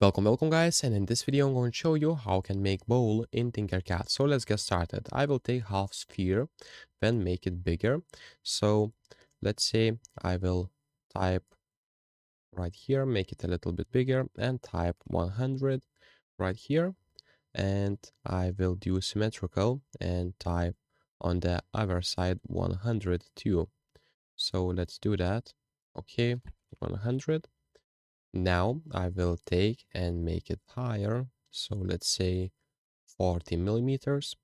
Welcome guys, and in this video I'm going to show you how I can make bowl in TinkerCAD. So let's get started. I will take half sphere, then make it bigger. So let's say I will type right here, make it a little bit bigger, and type 100 right here. And I will do symmetrical and type on the other side 100 too. So let's do that. Okay, 100. Now I will take and make it higher. So let's say 40 millimeters.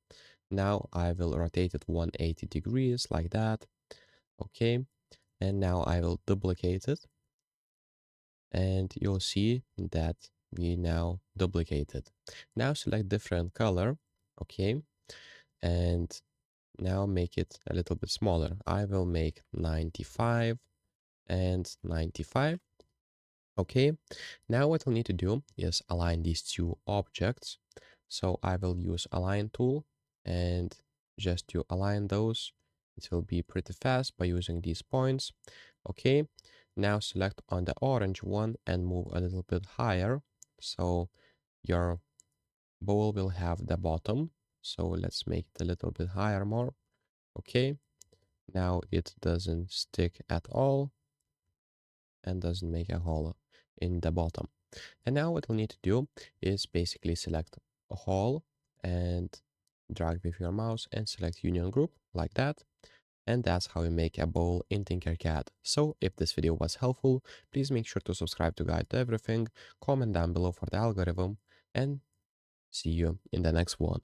Now I will rotate it 180 degrees like that. Okay. And now I will duplicate it. And you'll see that we now duplicated. Now select different color. Okay. And now make it a little bit smaller. I will make 95 and 95. Okay, now what we'll need to do is align these two objects. So I will use align tool, and just to align those, it will be pretty fast by using these points. Okay, now select on the orange one and move a little bit higher. So your bowl will have the bottom. So let's make it a little bit higher more. Okay, now it doesn't stick at all and doesn't make a hole in the bottom. And now what we'll need to do is basically select a hole and drag with your mouse and select union group like that. And that's how we make a bowl in TinkerCAD. So if this video was helpful, please make sure to subscribe to Guide to Everything, comment down below for the algorithm, and see you in the next one.